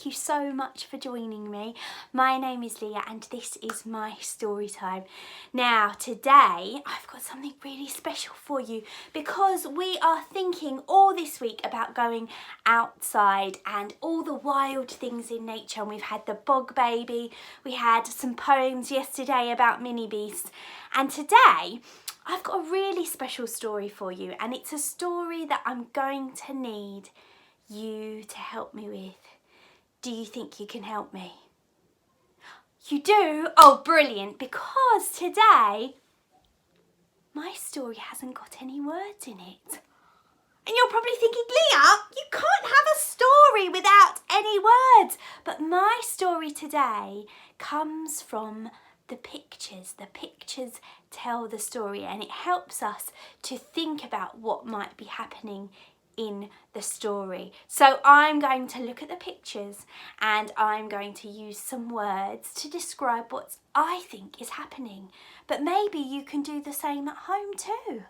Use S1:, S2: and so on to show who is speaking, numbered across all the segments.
S1: thank you so much for joining me. My name is Leah and this is my story time. Now today I've got something really special for you because we are thinking all this week about going outside and all the wild things in nature, and we've had the bog baby, we had some poems yesterday about mini beasts, and today I've got a really special story for you, and it's a story that I'm going to need you to help me with. Do you think you can help me? You do? Oh, brilliant, because today my story hasn't got any words in it. And you're probably thinking, Leah, you can't have a story without any words. But my story today comes from the pictures. The pictures tell the story, and it helps us to think about what might be happening in the story. So I'm going to look at the pictures and I'm going to use some words to describe what I think is happening. But maybe you can do the same at home too.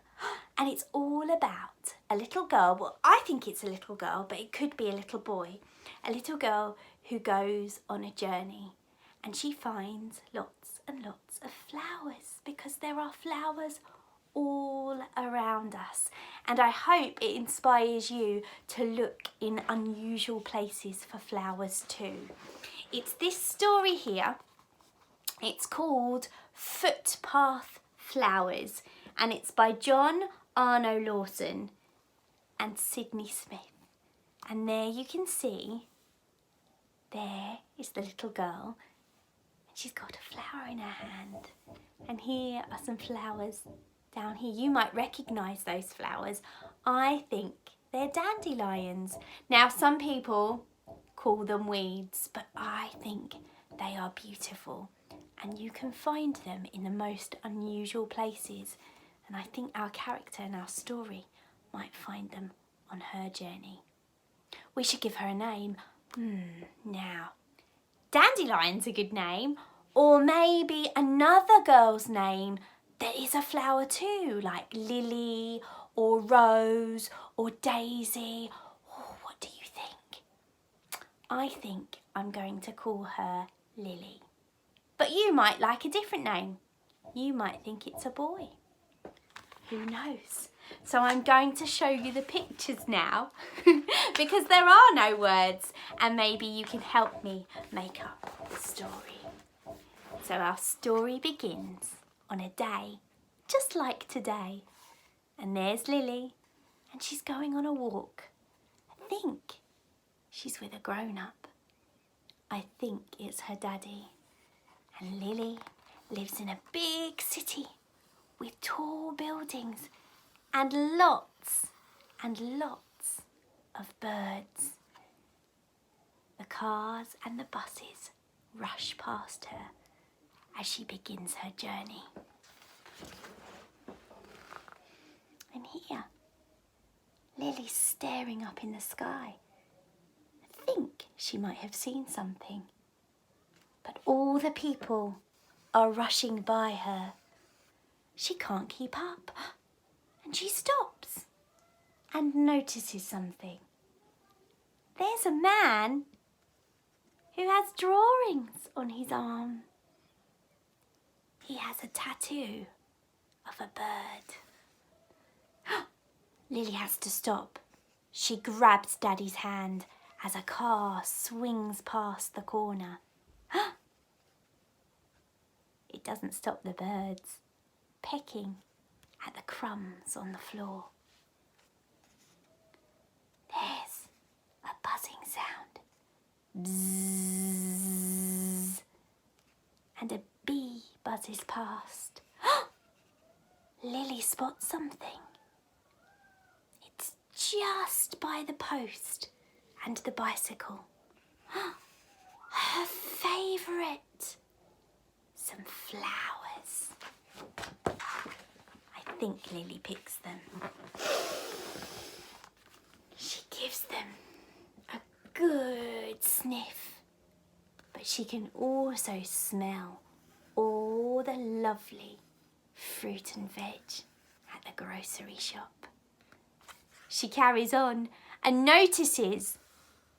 S1: And it's all about a little girl. Well, I think it's a little girl, but it could be a little boy. A little girl who goes on a journey and she finds lots and lots of flowers, because there are flowers all around us. And I hope it inspires you to look in unusual places for flowers too. It's this story here. It's called Footpath Flowers, and it's by John Arno Lawson and Sydney Smith. And there you can see, there is the little girl, and she's got a flower in her hand. And here are some flowers down here. You might recognise those flowers. I think they're dandelions. Now, some people call them weeds, but I think they are beautiful. And you can find them in the most unusual places. And I think our character in our story might find them on her journey. We should give her a name. Now, dandelion's a good name. Or maybe another girl's name that is a flower too, like Lily or Rose or Daisy. Oh, what do you think? I think I'm going to call her Lily. But you might like a different name. You might think it's a boy. Who knows? So I'm going to show you the pictures now because there are no words, and maybe you can help me make up the story. So our story begins on a day just like today. And there's Lily, and she's going on a walk. I think she's with a grown-up. I think it's her daddy. And Lily lives in a big city with tall buildings and lots of birds. The cars and the buses rush past her as she begins her journey. And here, Lily's staring up in the sky. I think she might have seen something. But all the people are rushing by her. She can't keep up, and she stops and notices something. There's a man who has drawings on his arm. He has a tattoo of a bird. Lily has to stop. She grabs Daddy's hand as a car swings past the corner. It doesn't stop the birds pecking at the crumbs on the floor. There's a buzzing sound. Bzzz. And a bee buzzes past. Lily spots something. It's just by the post and the bicycle. Her favourite. Some flowers. I think Lily picks them. She gives them a good sniff, but she can also smell all the lovely fruit and veg at the grocery shop. She carries on and notices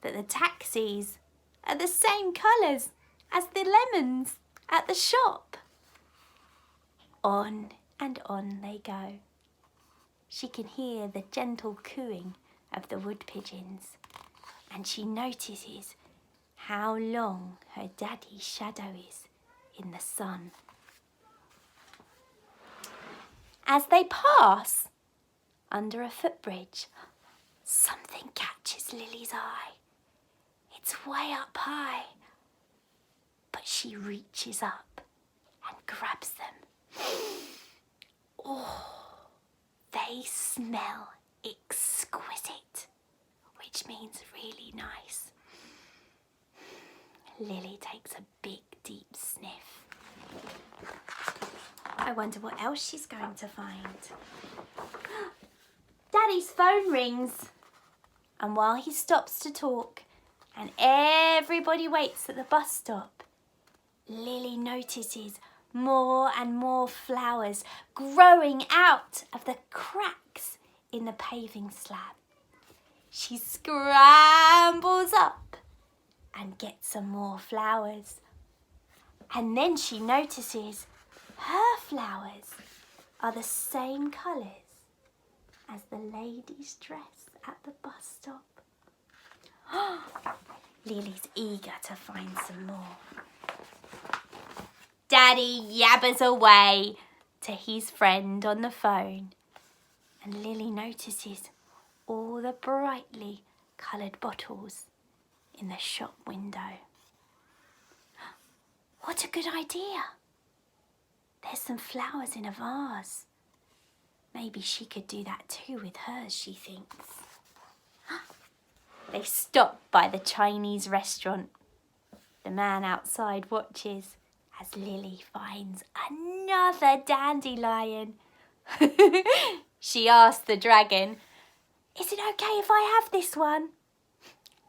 S1: that the taxis are the same colours as the lemons at the shop. On and on they go. She can hear the gentle cooing of the wood pigeons, and she notices how long her daddy's shadow is in the sun. As they pass under a footbridge, something catches Lily's eye. It's way up high, but she reaches up and grabs them. Oh, they smell exquisite, which means really nice. Lily takes a big, deep sniff. I wonder what else she's going to find. Daddy's phone rings, and while he stops to talk and everybody waits at the bus stop, Lily notices more and more flowers growing out of the cracks in the paving slab. She scrambles up and gets some more flowers. And then she notices her flowers are the same colours as the lady's dress at the bus stop. Lily's eager to find some more. Daddy yabbers away to his friend on the phone, and Lily notices all the brightly coloured bottles in the shop window. What a good idea! There's some flowers in a vase. Maybe she could do that too with hers, she thinks. They stop by the Chinese restaurant. The man outside watches as Lily finds another dandelion. She asks the dragon, "Is it okay if I have this one?"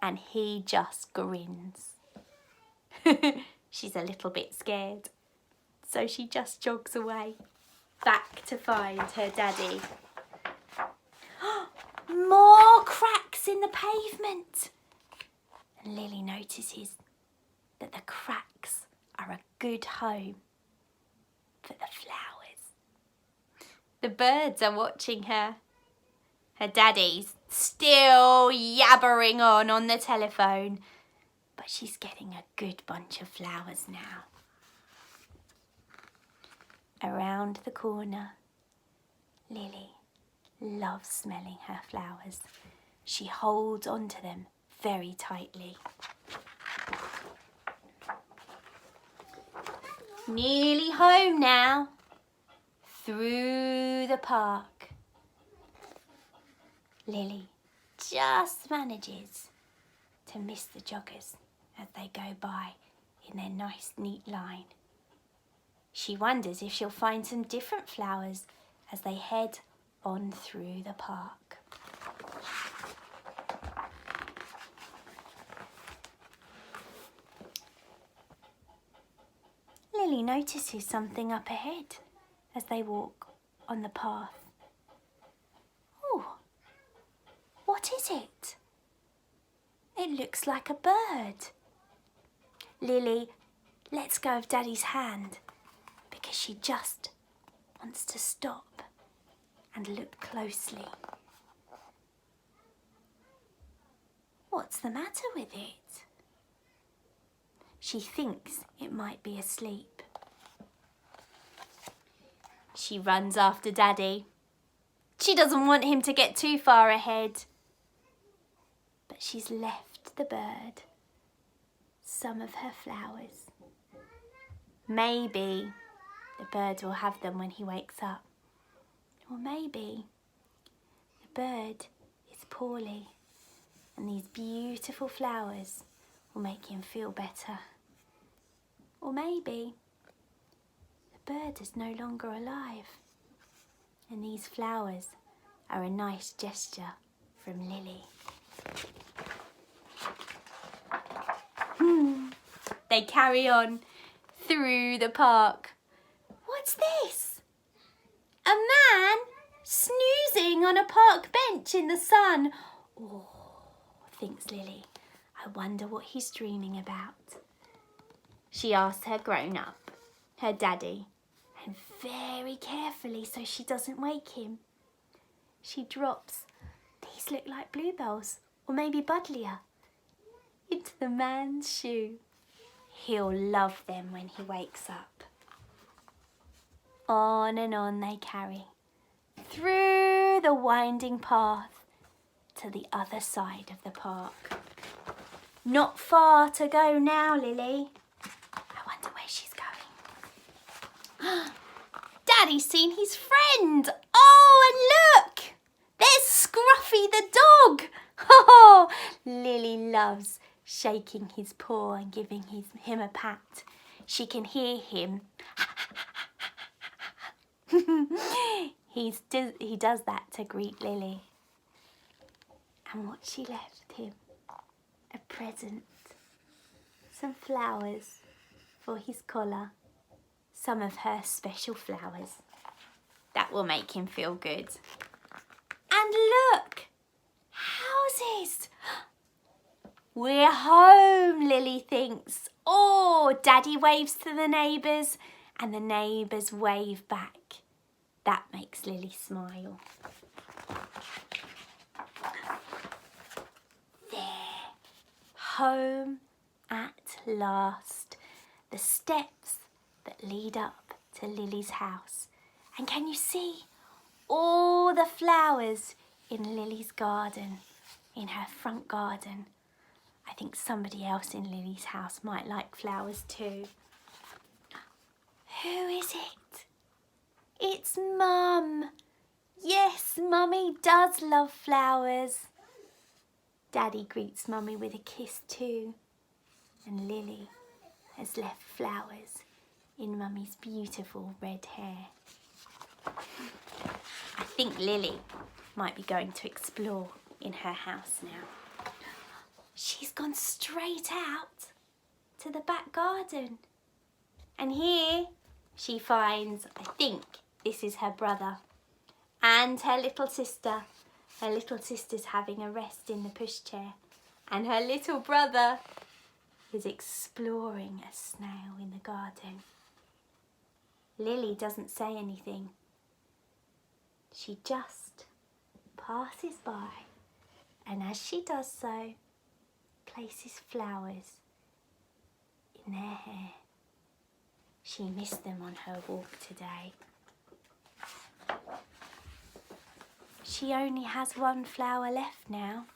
S1: And he just grins. She's a little bit scared, so she just jogs away, back to find her daddy. More cracks in the pavement. And Lily notices that the cracks are a good home for the flowers. The birds are watching her. Her daddy's still yabbering on the telephone, but she's getting a good bunch of flowers now. Around the corner, Lily loves smelling her flowers. She holds onto them very tightly. Nearly home now, through the park. Lily just manages to miss the joggers as they go by in their nice neat line. She wonders if she'll find some different flowers as they head on through the park. Lily notices something up ahead as they walk on the path. Oh, what is it? It looks like a bird. Lily lets go of Daddy's hand because she just wants to stop and look closely. What's the matter with it? She thinks it might be asleep. She runs after Daddy. She doesn't want him to get too far ahead. But she's left the bird some of her flowers. Maybe the bird will have them when he wakes up. Or maybe the bird is poorly and these beautiful flowers will make him feel better. Or maybe the bird is no longer alive and these flowers are a nice gesture from Lily. They carry on through the park. What's this? A man snoozing on a park bench in the sun. Oh, thinks Lily, I I wonder what he's dreaming about. She asks her grown-up, her daddy, and very carefully so she doesn't wake him, she drops, these look like bluebells, or maybe buddleia, into the man's shoe. He'll love them when he wakes up. On and on they carry, through the winding path to the other side of the park. Not far to go now, Lily. I wonder where she's going. Daddy's seen his friend. Oh, and look! There's Scruffy the dog. Oh, Lily loves shaking his paw and giving him a pat. She can hear him. He does that to greet Lily. And what she left him? A present. Some flowers for his collar. Some of her special flowers. That will make him feel good. And look! Houses! We're home, Lily thinks. Oh, Daddy waves to the neighbours and the neighbours wave back. That makes Lily smile. There, home at last. The steps that lead up to Lily's house. And can you see all the flowers in Lily's garden, in her front garden? I think somebody else in Lily's house might like flowers too. Who is it? It's Mum. Yes, Mummy does love flowers. Daddy greets Mummy with a kiss too. And Lily has left flowers in Mummy's beautiful red hair. I think Lily might be going to explore in her house now. She's gone straight out to the back garden. And here she finds, I think this is her brother and her little sister. Her little sister's having a rest in the pushchair. And her little brother is exploring a snail in the garden. Lily doesn't say anything. She just passes by, and as she does so, places flowers in their hair. She missed them on her walk today. She only has one flower left now.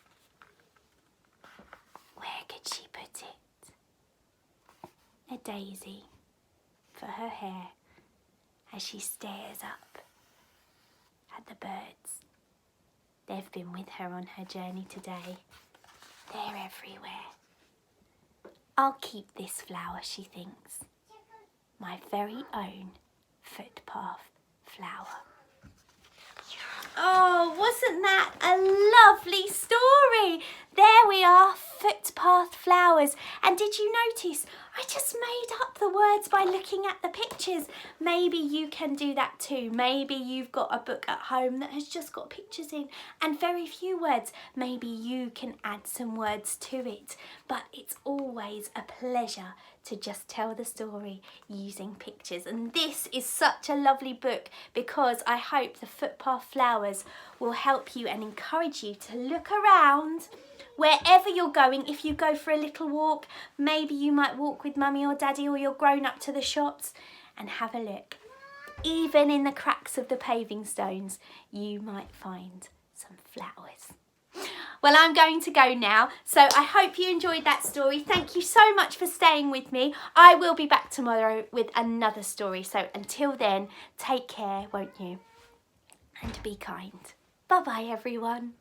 S1: Where could she put it? A daisy for her hair as she stares up at the birds. They've been with her on her journey today. They're everywhere. I'll keep this flower, she thinks. My very own footpath flower. Oh, wasn't that a lovely story? There we are, footpath flowers. And did you notice I just made up the words by looking at the pictures? Maybe you can do that too. Maybe you've got a book at home that has just got pictures in and very few words. Maybe you can add some words to it. But it's always a pleasure to just tell the story using pictures. And this is such a lovely book because I hope the footpath flowers will help you and encourage you to look around wherever you're going. If you go for a little walk, maybe you might walk with Mummy or Daddy or you're grown up to the shops, and have a look. Even in the cracks of the paving stones, you might find some flowers. Well, I'm going to go now, so I hope you enjoyed that story. Thank you so much for staying with me. I will be back tomorrow with another story, so until then, take care, won't you? And be kind. Bye-bye, everyone.